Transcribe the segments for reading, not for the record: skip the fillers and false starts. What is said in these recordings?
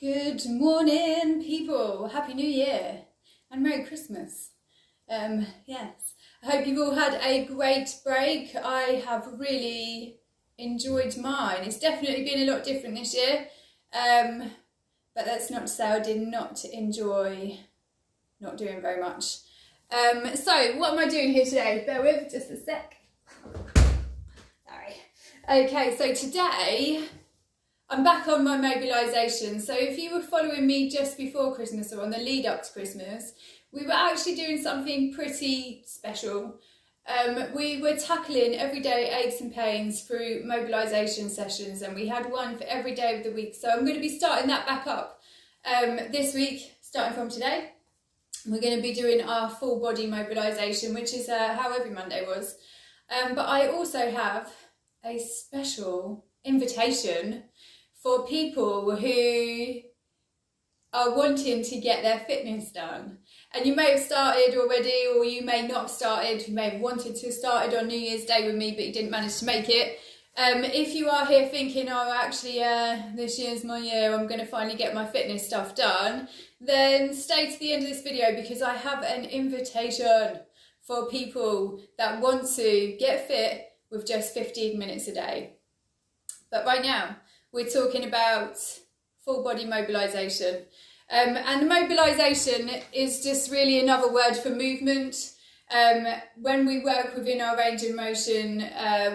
Good morning, people. Happy New Year and Merry Christmas. Yes, I hope you've all had a great break. I have really enjoyed mine. It's definitely been a lot different this year, but that's not to say I did not enjoy not doing very much. So what am I doing here today? Bear with, just a sec. Sorry. Okay, so today I'm back on my mobilisation. So if you were following me just before Christmas or on the lead up to Christmas, we were actually doing something pretty special. We were tackling everyday aches and pains through mobilisation sessions, and we had one for every day of the week. So I'm going to be starting that back up this week, starting from today. We're going to be doing our full body mobilisation, which is how every Monday was. But I also have a special invitation for people who are wanting to get their fitness done. And you may have started already, or you may not have started. You may have wanted to have started on New Year's Day with me, but you didn't manage to make it. If you are here thinking, oh, actually, this year's my year, I'm going to finally get my fitness stuff done, then stay to the end of this video, because I have an invitation for people that want to get fit with just 15 minutes a day. But right now, we're talking about full body mobilisation. And mobilisation is just really another word for movement. When we work within our range of motion,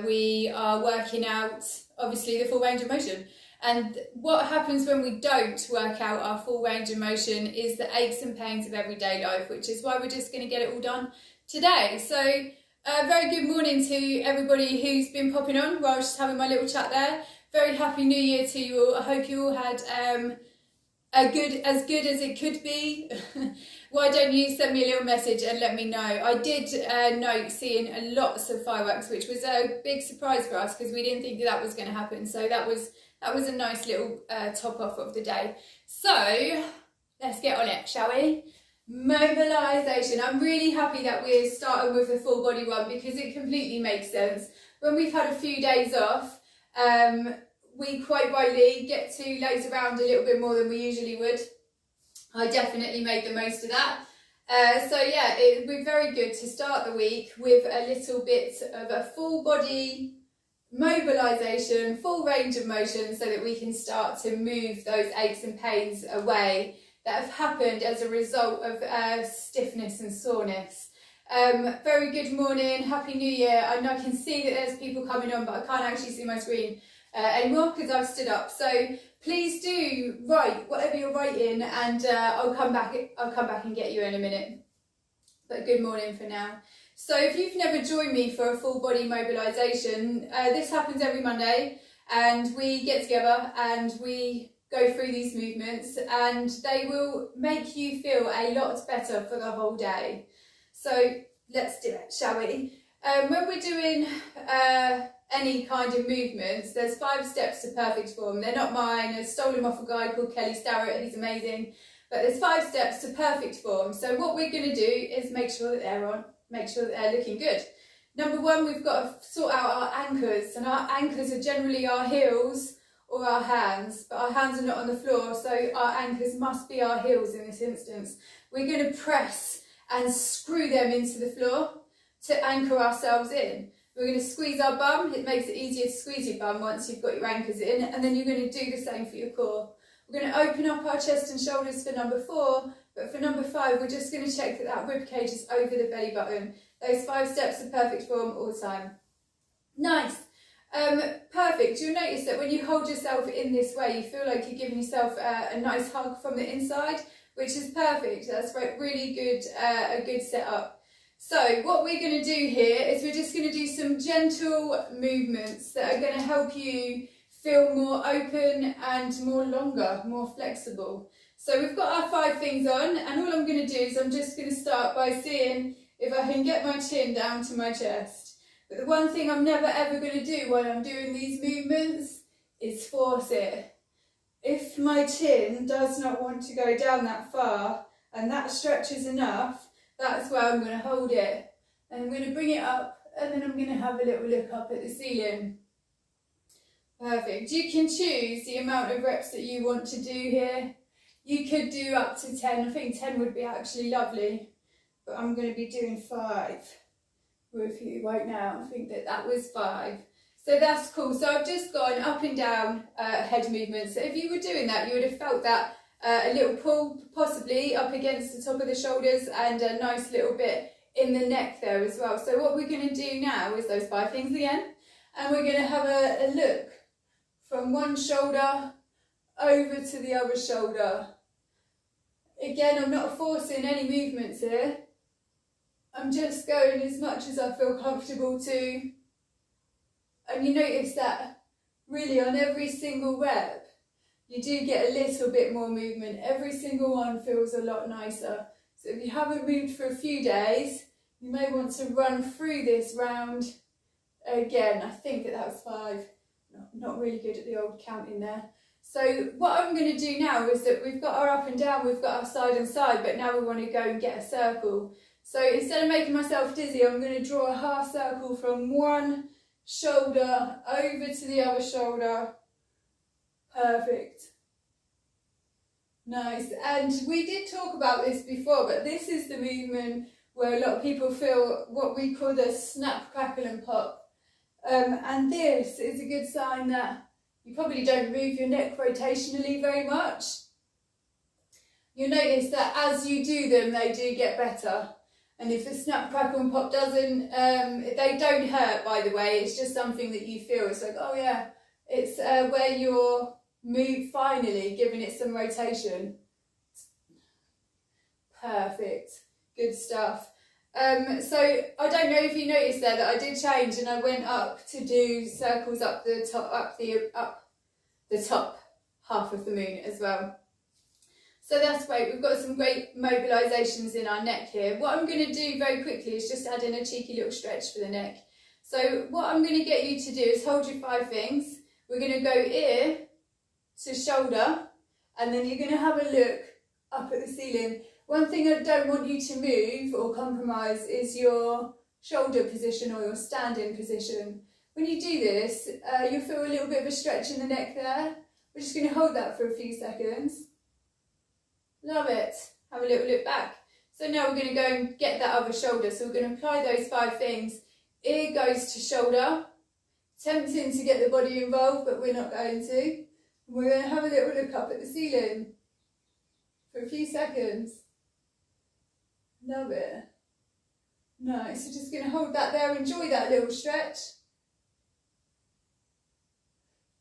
we are working out, obviously, the full range of motion. And what happens when we don't work out our full range of motion is the aches and pains of everyday life, which is why we're just going to get it all done today. So, very good morning to everybody who's been popping on while I was just having my little chat there. Very happy New Year to you all. I hope you all had as good as it could be. Why don't you send me a little message and let me know? I did note seeing lots of fireworks, which was a big surprise for us because we didn't think that was going to happen. So that was a nice little top off of the day. So let's get on it, shall we? Mobilisation. I'm really happy that we're starting with the full body one because it completely makes sense. When we've had a few days off, we quite rightly get to laze around a little bit more than we usually would. I definitely made the most of that. So yeah, it would be very good to start the week with a little bit of a full body mobilisation, full range of motion, so that we can start to move those aches and pains away that have happened as a result of stiffness and soreness. Very good morning, Happy New Year. I know I can see that there's people coming on, but I can't actually see my screen anymore because I've stood up. So please do write whatever you're writing, and I'll come back and get you in a minute. But good morning for now. So if you've never joined me for a full body mobilisation, this happens every Monday, and we get together and we go through these movements, and they will make you feel a lot better for the whole day. So let's do it, shall we? When we're doing any kind of movements, there's 5 steps to perfect form. They're not mine. I stole them off a guy called Kelly Starrett. He's amazing. But there's 5 steps to perfect form. So what we're going to do is make sure that they're looking good. Number 1, we've got to sort out our anchors, and our anchors are generally our heels or our hands, but our hands are not on the floor, so our anchors must be our heels in this instance. We're going to press and screw them into the floor to anchor ourselves in. We're going to squeeze our bum. It makes it easier to squeeze your bum once you've got your anchors in, and then you're going to do the same for your core. We're going to open up our chest and shoulders for number 4, but for number 5, we're just going to check that rib cage is over the belly button. Those 5 steps of perfect form all the time. Nice. Perfect. You'll notice that when you hold yourself in this way, you feel like you're giving yourself a nice hug from the inside, which is perfect. That's really good, a good setup. So what we're going to do here is we're just going to do some gentle movements that are going to help you feel more open and more flexible. So we've got our 5 things on, and all I'm going to do is I'm just going to start by seeing if I can get my chin down to my chest. But the one thing I'm never ever going to do while I'm doing these movements is force it. If my chin does not want to go down that far and that stretches enough, that's where I'm going to hold it. And I'm going to bring it up, and then I'm going to have a little look up at the ceiling. Perfect. You can choose the amount of reps that you want to do here. You could do up to 10. I think 10 would be actually lovely, but I'm going to be doing 5 with you right now. I think that was 5. So that's cool. So I've just gone up and down head movements. So if you were doing that, you would have felt that a little pull possibly up against the top of the shoulders and a nice little bit in the neck there as well. So what we're going to do now is those 5 things again, and we're going to have a look from one shoulder over to the other shoulder. Again, I'm not forcing any movements here. I'm just going as much as I feel comfortable to. And you notice that really on every single rep, you do get a little bit more movement. Every single one feels a lot nicer. So if you haven't moved for a few days, you may want to run through this round again. I think that was 5. Not really good at the old counting there. So what I'm going to do now is that we've got our up and down, we've got our side and side, but now we want to go and get a circle. So instead of making myself dizzy, I'm going to draw a half circle from one shoulder over to the other shoulder. Perfect. Nice. And we did talk about this before, but this is the movement where a lot of people feel what we call the snap, crackle and pop. And this is a good sign that you probably don't move your neck rotationally very much. You'll notice that as you do them, they do get better. And if the snap, crackle and pop doesn't, they don't hurt, by the way, it's just something that you feel. It's like, oh yeah, it's where you're finally giving it some rotation. Perfect, good stuff. So I don't know if you noticed there that I did change and I went up to do circles up the top half of the moon as well. So that's great. We've got some great mobilisations in our neck here. What I'm going to do very quickly is just add in a cheeky little stretch for the neck. So what I'm going to get you to do is hold your 5 things. We're going to go ear to shoulder, and then you're going to have a look up at the ceiling. One thing I don't want you to move or compromise is your shoulder position or your standing position. When you do this, you'll feel a little bit of a stretch in the neck there. We're just going to hold that for a few seconds. Love it. Have a little look back. So now we're going to go and get that other shoulder. So we're going to apply those 5 things. Ear goes to shoulder. Tempting to get the body involved, but we're not going to. We're going to have a little look up at the ceiling for a few seconds. Love it. Nice. So just going to hold that there. Enjoy that little stretch.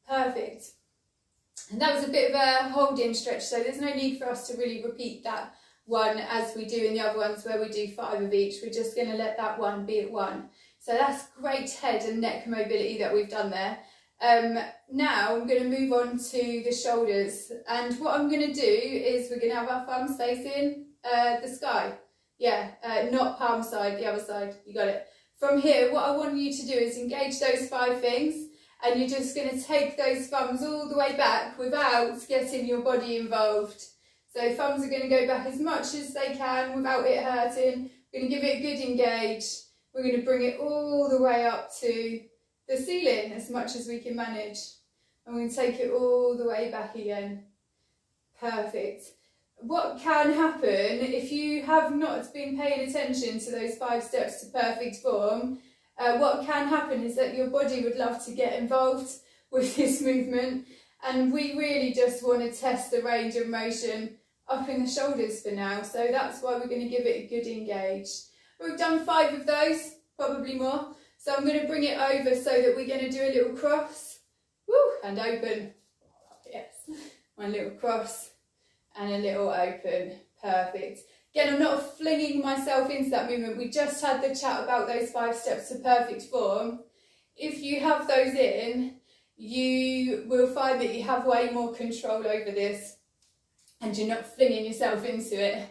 Perfect. And that was a bit of a hold-in stretch, so there's no need for us to really repeat that one as we do in the other ones where we do 5 of each. We're just going to let that one be at 1. So that's great head and neck mobility that we've done there. Now I'm going to move on to the shoulders, and what I'm going to do is we're going to have our thumbs facing the sky. Yeah, not palm side, the other side, you got it. From here, what I want you to do is engage those 5 things, and you're just going to take those thumbs all the way back without getting your body involved. So thumbs are going to go back as much as they can without it hurting. We're going to give it a good engage. We're going to bring it all the way up to the ceiling as much as we can manage. And we're going to take it all the way back again. Perfect. What can happen if you have not been paying attention to those 5 steps to perfect form, what can happen is that your body would love to get involved with this movement, and we really just want to test the range of motion up in the shoulders for now, so that's why we're going to give it a good engage. We've done 5 of those, probably more, so I'm going to bring it over so that we're going to do a little cross. Woo, and open. Yes, one little cross and a little open. Perfect. Again, I'm not flinging myself into that movement. We just had the chat about those 5 steps to perfect form. If you have those in, you will find that you have way more control over this and you're not flinging yourself into it.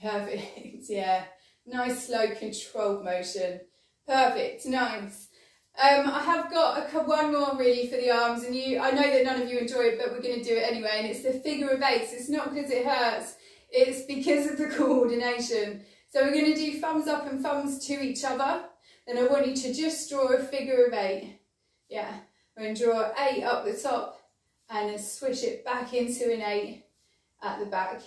Perfect, yeah. Nice, slow, controlled motion. Perfect, nice. I have got one more really for the arms, and I know that none of you enjoy it, but we're going to do it anyway, and it's the figure of 8s. It's not because it hurts, it's because of the coordination. So we're going to do thumbs up and thumbs to each other, and I want you to just draw a figure of 8. Yeah, We're going to draw 8 up the top and then switch it back into an 8 at the back.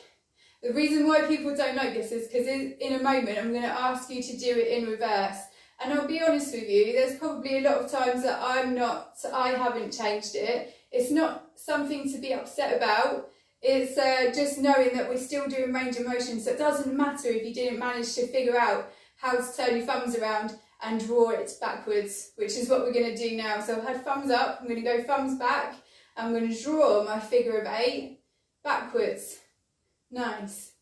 The reason why people don't like this is because in a moment I'm going to ask you to do it in reverse. And I'll be honest with you, there's probably a lot of times that I haven't changed it. It's not something to be upset about. It's just knowing that we're still doing range of motion. So it doesn't matter if you didn't manage to figure out how to turn your thumbs around and draw it backwards, which is what we're going to do now. So I've had thumbs up, I'm going to go thumbs back. I'm going to draw my figure of 8 backwards. Nice.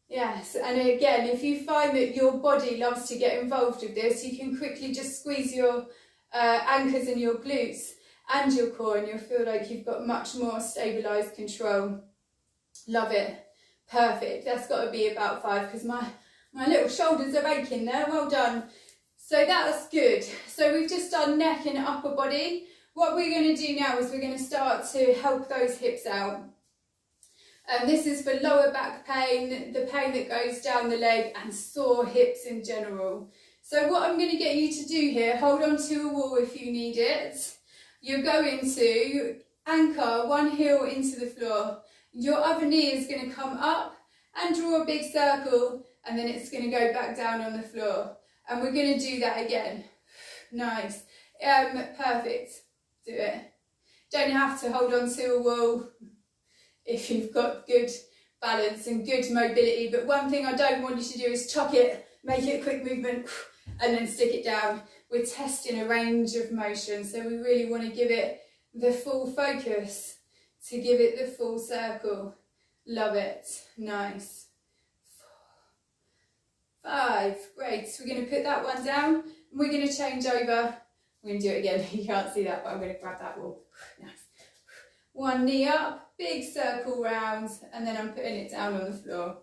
Yes, and again, if you find that your body loves to get involved with this, you can quickly just squeeze your ankles in your glutes and your core, and you'll feel like you've got much more stabilised control. Love it. Perfect. That's got to be about 5 because my little shoulders are aching there. Well done. So that's good. So we've just done neck and upper body. What we're going to do now is we're going to start to help those hips out. This is for lower back pain, the pain that goes down the leg, and sore hips in general. So what I'm going to get you to do here, hold on to a wall if you need it. You're going to anchor one heel into the floor. Your other knee is going to come up and draw a big circle, and then it's going to go back down on the floor. And we're going to do that again. Nice. Perfect. Do it. Don't have to hold on to a wall if you've got good balance and good mobility. But one thing I don't want you to do is chuck it, make it a quick movement, and then stick it down. We're testing a range of motion, so we really want to give it the full focus, to give it the full circle. Love it. Nice. 4, 5. Great. So we're going to put that one down, and we're going to change over. We're going to do it again. You can't see that, but I'm going to grab that wall. Nice. One knee up, big circle round, and then I'm putting it down on the floor.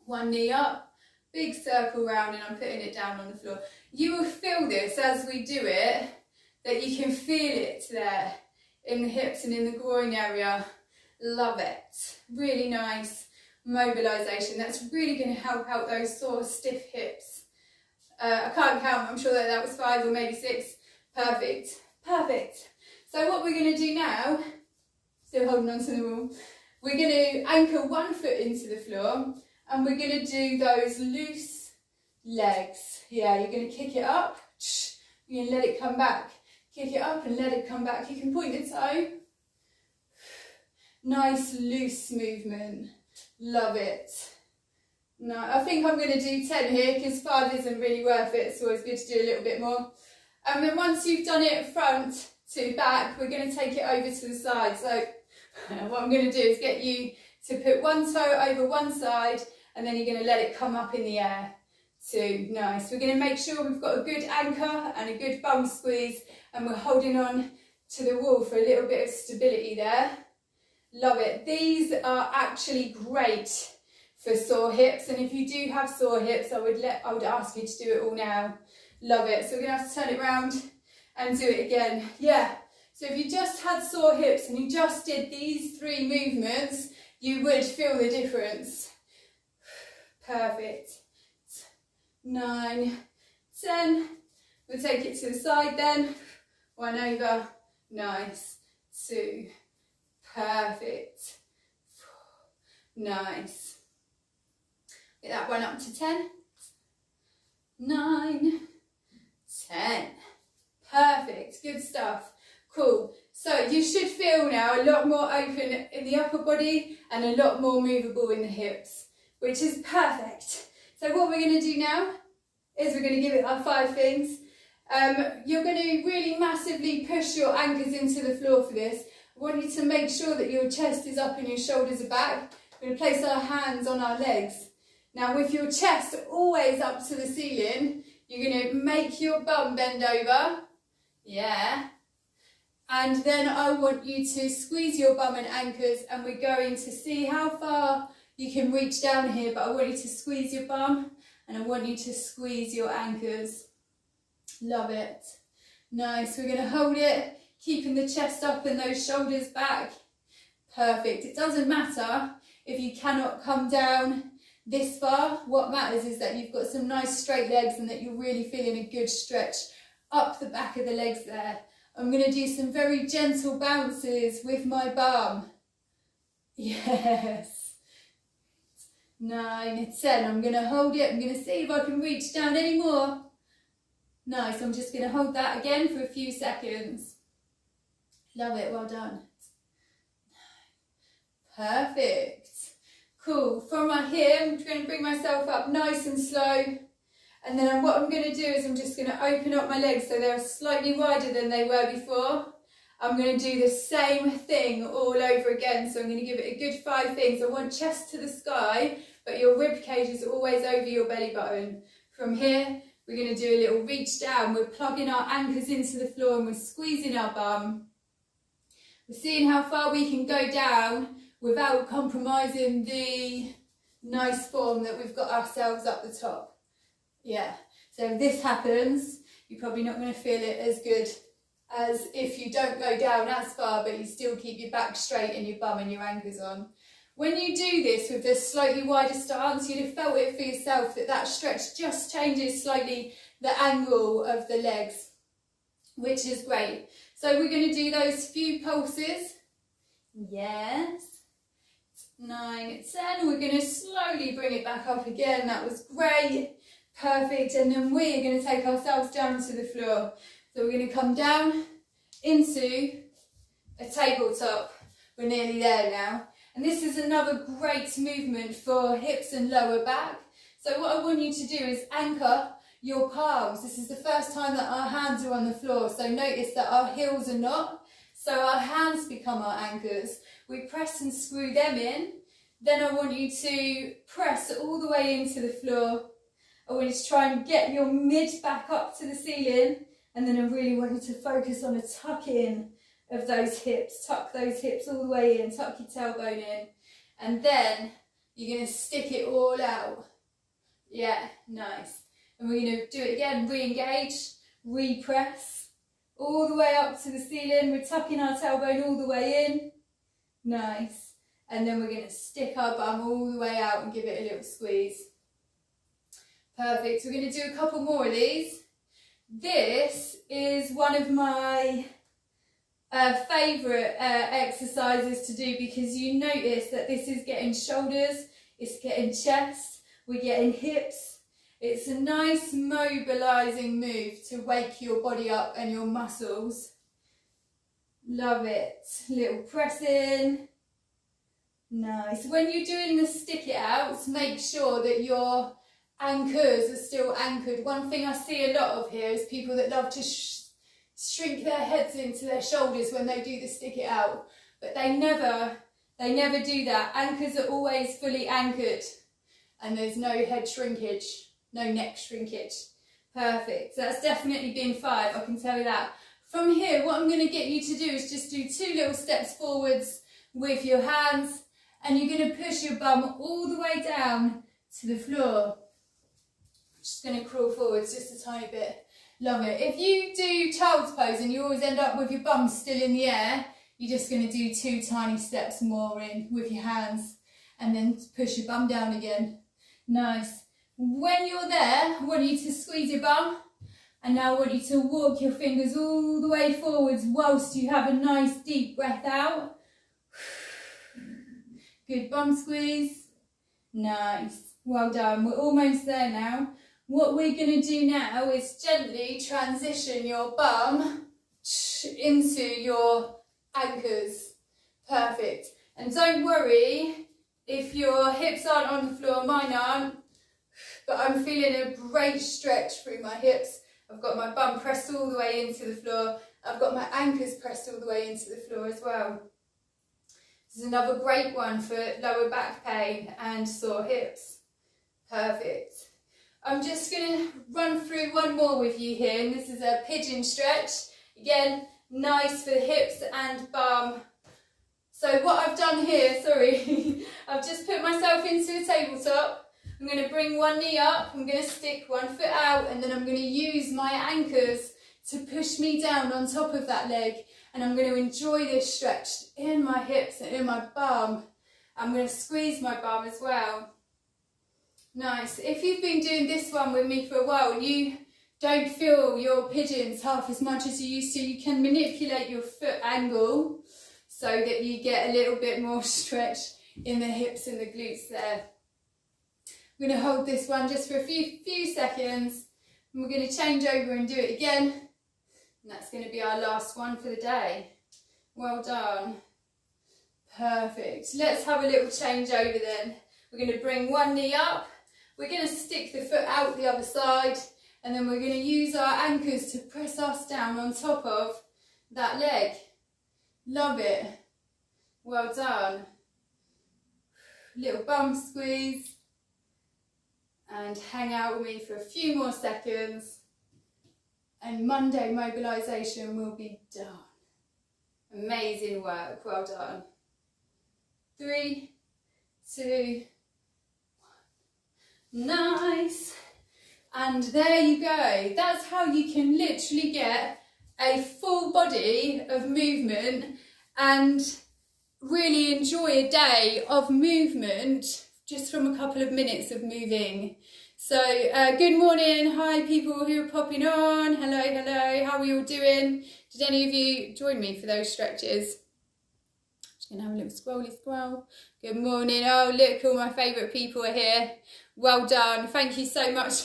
One knee up, big circle round, and I'm putting it down on the floor. You will feel this as we do it, that you can feel it there in the hips and in the groin area. Love it. Really nice mobilisation. That's really going to help out those sort of stiff hips. I can't count, I'm sure that was 5 or maybe 6. Perfect. Perfect. So what we're going to do now, still holding on to the wall, we're going to anchor one foot into the floor, and we're going to do those loose legs. Yeah, you're going to kick it up, you're going to let it come back. Kick it up and let it come back. You can point the toe. Nice loose movement. Love it. No, I think I'm going to do 10 here because 5 isn't really worth it. It's always good to do a little bit more. And then once you've done it front to back, we're going to take it over to the side. So what I'm going to do is get you to put one toe over one side, and then you're going to let it come up in the air. 2. Nice. We're going to make sure we've got a good anchor and a good bum squeeze, and we're holding on to the wall for a little bit of stability there. Love it. These are actually great for sore hips, and if you do have sore hips, I would ask you to do it all now. Love it. So we're going to have to turn it around and do it again. Yeah. So if you just had sore hips and you just did these 3 movements, you would feel the difference. Perfect. 9, 10. We'll take it to the side then. 1 over. Nice. 2. Perfect. 4. Nice. Get that one up to 10. 9. 10. Perfect. Good stuff. Cool. So you should feel now a lot more open in the upper body and a lot more movable in the hips, which is perfect. So what we're going to do now is we're going to give it our 5 things. You're going to really massively push your anchors into the floor for this. I want you to make sure that your chest is up and your shoulders are back. We're going to place our hands on our legs. Now with your chest always up to the ceiling, you're going to make your bum bend over. Yeah. And then I want you to squeeze your bum and anchors, and we're going to see how far you can reach down here, but I want you to squeeze your bum and I want you to squeeze your anchors. Love it. Nice. We're going to hold it, keeping the chest up and those shoulders back. Perfect. It doesn't matter if you cannot come down this far. What matters is that you've got some nice straight legs and that you're really feeling a good stretch up the back of the legs there. I'm going to do some very gentle bounces with my bum. Yes. 9, 10. I'm going to hold it. I'm going to see if I can reach down any more. Nice. I'm just going to hold that again for a few seconds. Love it. Well done. Perfect. Cool. From right here, I'm going to bring myself up nice and slow. And then what I'm going to do is I'm just going to open up my legs so they're slightly wider than they were before. I'm going to do the same thing all over again. So I'm going to give it a good 5 things. I want chest to the sky, but your rib cage is always over your belly button. From here, we're going to do a little reach down. We're plugging our anchors into the floor and we're squeezing our bum. We're seeing how far we can go down without compromising the nice form that we've got ourselves up the top. Yeah, so if this happens, you're probably not going to feel it as good as if you don't go down as far, but you still keep your back straight and your bum and your anchors on. When you do this with this slightly wider stance, you'd have felt it for yourself that that stretch just changes slightly the angle of the legs, which is great. So we're going to do those few pulses. Yes. 9, 10. We're going to slowly bring it back up again. That was great. Perfect. And then we're going to take ourselves down to the floor. So we're going to come down into a tabletop. We're nearly there now. And this is another great movement for hips and lower back. So what I want you to do is anchor your palms. This is the first time that our hands are on the floor. So notice that our heels are not. So our hands become our anchors. We press and screw them in. Then I want you to press all the way into the floor. I want you to try and get your mid back up to the ceiling. And then I really want you to focus on a tuck in of those hips. Tuck those hips all the way in. Tuck your tailbone in. And then you're going to stick it all out. Yeah, nice. And we're going to do it again. Re-engage, repress. All the way up to the ceiling. We're tucking our tailbone all the way in. Nice. And then we're going to stick our bum all the way out and give it a little squeeze. Perfect. We're going to do a couple more of these. This is one of my favourite exercises to do because you notice that this is getting shoulders, it's getting chest, we're getting hips. It's a nice mobilising move to wake your body up and your muscles. Love it. Little press in. Nice. When you're doing the stick it out, make sure that your anchors are still anchored. One thing I see a lot of here is people that love to shrink their heads into their shoulders when they do the stick it out, but they never do that. Anchors are always fully anchored and there's no head shrinkage, no neck shrinkage. Perfect. So that's definitely been 5, I can tell you that. From here, what I'm going to get you to do is just do 2 little steps forwards with your hands, and you're going to push your bum all the way down to the floor. Just going to crawl forwards just a tiny bit. Love it. If you do child's pose and you always end up with your bum still in the air, you're just going to do 2 tiny steps more in with your hands and then push your bum down again. Nice. When you're there, I want you to squeeze your bum, and now I want you to walk your fingers all the way forwards whilst you have a nice deep breath out. Good bum squeeze. Nice. Well done. We're almost there now. What we're going to do now is gently transition your bum into your anchors. Perfect. And don't worry if your hips aren't on the floor, mine aren't, but I'm feeling a great stretch through my hips. I've got my bum pressed all the way into the floor. I've got my anchors pressed all the way into the floor as well. This is another great one for lower back pain and sore hips. Perfect. I'm just going to run through one more with you here, and this is a pigeon stretch. Again, nice for the hips and bum. So what I've done here, I've just put myself into a tabletop. I'm going to bring one knee up, I'm going to stick one foot out, and then I'm going to use my anchors to push me down on top of that leg. And I'm going to enjoy this stretch in my hips and in my bum. I'm going to squeeze my bum as well. Nice. If you've been doing this one with me for a while and you don't feel your pigeons half as much as you used to, you can manipulate your foot angle so that you get a little bit more stretch in the hips and the glutes there. I'm going to hold this one just for a few seconds, and we're going to change over and do it again. And that's going to be our last one for the day. Well done. Perfect. Let's have a little change over then. We're going to bring one knee up. We're going to stick the foot out the other side, and then we're going to use our anchors to press us down on top of that leg. Love it. Well done. Little bum squeeze. And hang out with me for a few more seconds. And Monday mobilisation will be done. Amazing work. Well done. 3, 2, 1. Nice. And there you go. That's how you can literally get a full body of movement and really enjoy a day of movement just from a couple of minutes of moving. So good morning, hi people who are popping on, hello, how are you all doing? Did any of you join me for those stretches? Just gonna have a little scroll. Good morning, oh look, all my favourite people are here. Well done, thank you so much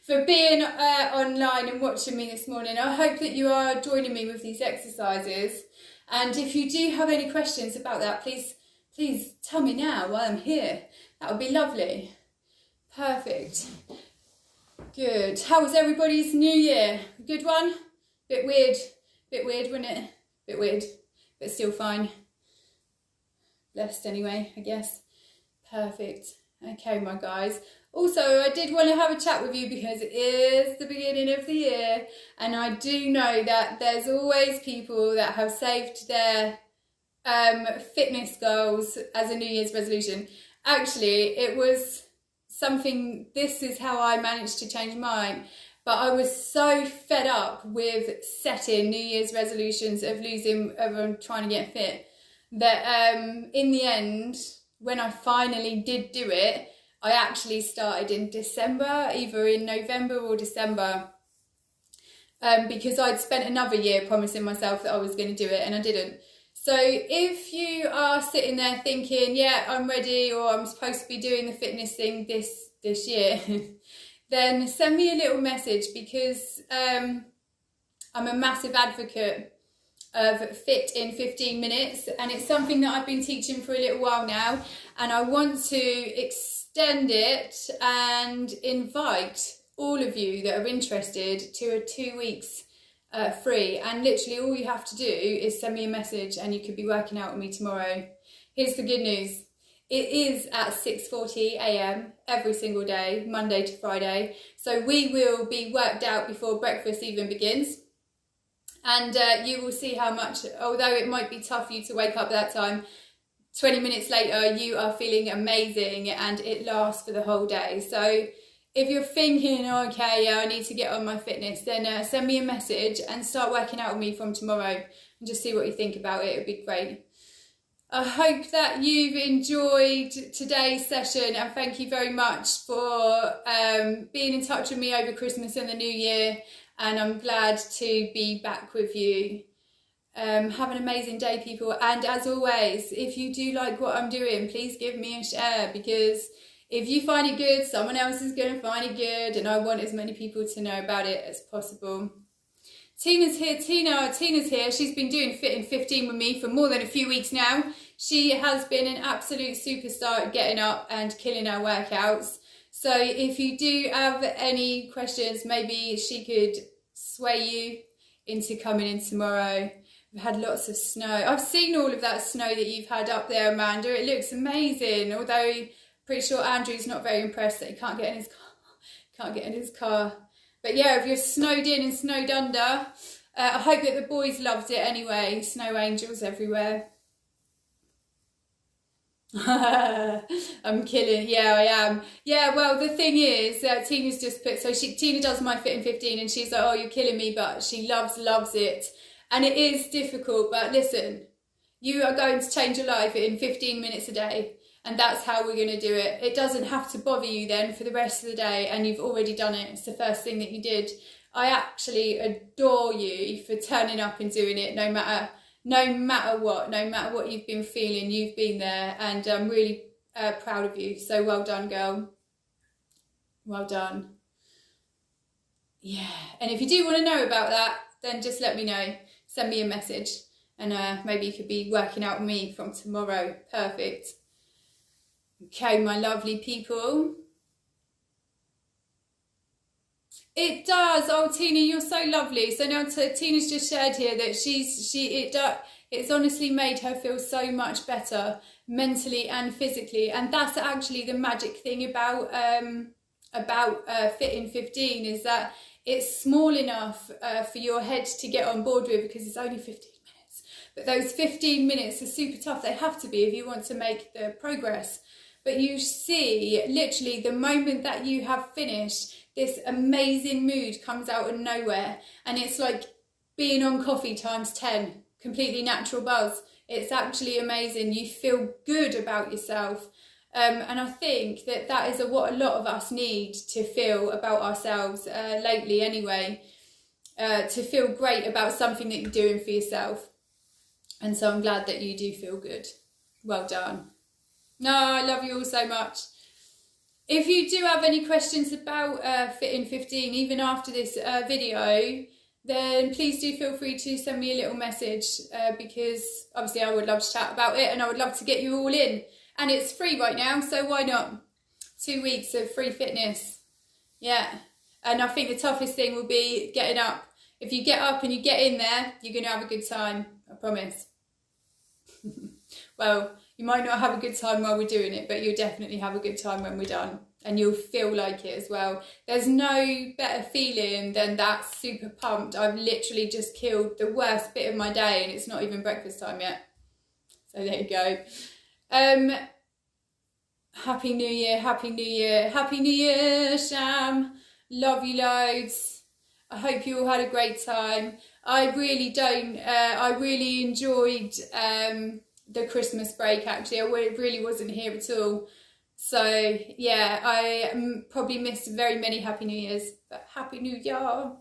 for being online and watching me this morning. I hope that you are joining me with these exercises, and if you do have any questions about that, please tell me now while I'm here. That would be lovely. Perfect. Good. How was everybody's New Year? Good one? Bit weird, wasn't it? Bit weird, but still fine. Blessed anyway, I guess. Perfect. Okay, my guys. Also, I did want to have a chat with you because it is the beginning of the year, and I do know that there's always people that have saved their fitness goals as a New Year's resolution. Actually, it was something, this is how I managed to change mine, but I was so fed up with setting New Year's resolutions of trying to get fit, that in the end, when I finally did do it, I actually started in December, either in November or December, because I'd spent another year promising myself that I was going to do it and I didn't. So if you are sitting there thinking, yeah, I'm ready, or I'm supposed to be doing the fitness thing this year, then send me a little message, because I'm a massive advocate of fit in 15 minutes, and it's something that I've been teaching for a little while now, and I want to extend it and invite all of you that are interested to a 2 weeks free, and literally all you have to do is send me a message and you could be working out with me tomorrow. Here's the good news. It is at 6:40 a.m. every single day, Monday to Friday, so we will be worked out before breakfast even begins, and you will see how much, although it might be tough for you to wake up that time, 20 minutes later you are feeling amazing, and it lasts for the whole day. So if you're thinking, okay, yeah, I need to get on my fitness, then send me a message and start working out with me from tomorrow and just see what you think about it. It'd be great. I hope that you've enjoyed today's session, and thank you very much for being in touch with me over Christmas and the New Year, and I'm glad to be back with you. Have an amazing day, people, and as always, if you do like what I'm doing, please give me a share, because if you find it good, someone else is going to find it good, and I want as many people to know about it as possible. Tina's here. Tina's here. She's been doing Fit in 15 with me for more than a few weeks now. She has been an absolute superstar at getting up and killing our workouts. So if you do have any questions, maybe she could sway you into coming in tomorrow. We've had lots of snow. I've seen all of that snow that you've had up there, Amanda. It looks amazing, although pretty sure Andrew's not very impressed that he can't get in his car. But yeah, if you're snowed in and snowed under, I hope that the boys loved it anyway. Snow angels everywhere. I'm killing. Yeah, I am. Yeah, well, the thing is, Tina's just put, so Tina does my Fit in 15, and she's like, oh, you're killing me, but she loves it. And it is difficult, but listen, you are going to change your life in 15 minutes a day. And that's how we're going to do it. It doesn't have to bother you then for the rest of the day, and you've already done it. It's the first thing that you did. I actually adore you for turning up and doing it no matter what you've been feeling, you've been there, and I'm really proud of you. So well done, girl. Well done. Yeah, and if you do want to know about that, then just let me know. Send me a message, and maybe you could be working out with me from tomorrow. Perfect. Okay, my lovely people. It does. Oh, Tina, you're so lovely. So now Tina's just shared here that it's honestly made her feel so much better mentally and physically, and that's actually the magic thing about Fit in 15 is that it's small enough for your head to get on board with, because it's only 15 minutes. But those 15 minutes are super tough. They have to be if you want to make the progress. But you see, literally, the moment that you have finished, this amazing mood comes out of nowhere. And it's like being on coffee times 10, completely natural buzz. It's actually amazing. You feel good about yourself. And I think that is what a lot of us need to feel about ourselves lately anyway. To feel great about something that you're doing for yourself. And so I'm glad that you do feel good. Well done. No, I love you all so much. If you do have any questions about Fit in 15, even after this video, then please do feel free to send me a little message because obviously I would love to chat about it and I would love to get you all in. And it's free right now, so why not? 2 weeks of free fitness. Yeah. And I think the toughest thing will be getting up. If you get up and you get in there, you're going to have a good time. I promise. Well, you might not have a good time while we're doing it, but you'll definitely have a good time when we're done. And you'll feel like it as well. There's no better feeling than that super pumped. I've literally just killed the worst bit of my day and it's not even breakfast time yet. So there you go. Happy New Year, Happy New Year, Happy New Year, Sham. Love you loads. I hope you all had a great time. I really enjoyed the Christmas break actually. I really wasn't here at all. So yeah, I probably missed very many Happy New Years, but Happy New Year.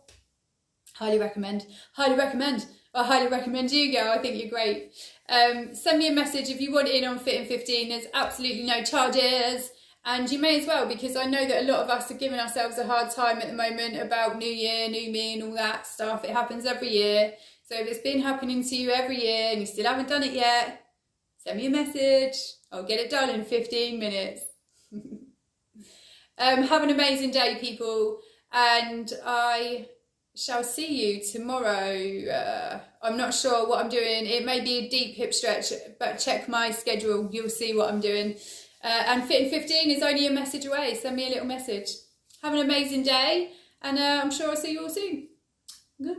Highly recommend. Highly recommend. I highly recommend you go. I think you're great. Send me a message if you want in on Fit in 15. There's absolutely no charges. And you may as well, because I know that a lot of us are giving ourselves a hard time at the moment about New Year, New Me and all that stuff. It happens every year. So if it's been happening to you every year and you still haven't done it yet, send me a message. I'll get it done in 15 minutes. Have an amazing day, people. And I shall see you tomorrow. I'm not sure what I'm doing. It may be a deep hip stretch, but check my schedule. You'll see what I'm doing. And Fit in 15 is only a message away. Send me a little message. Have an amazing day, and I'm sure I'll see you all soon. Good.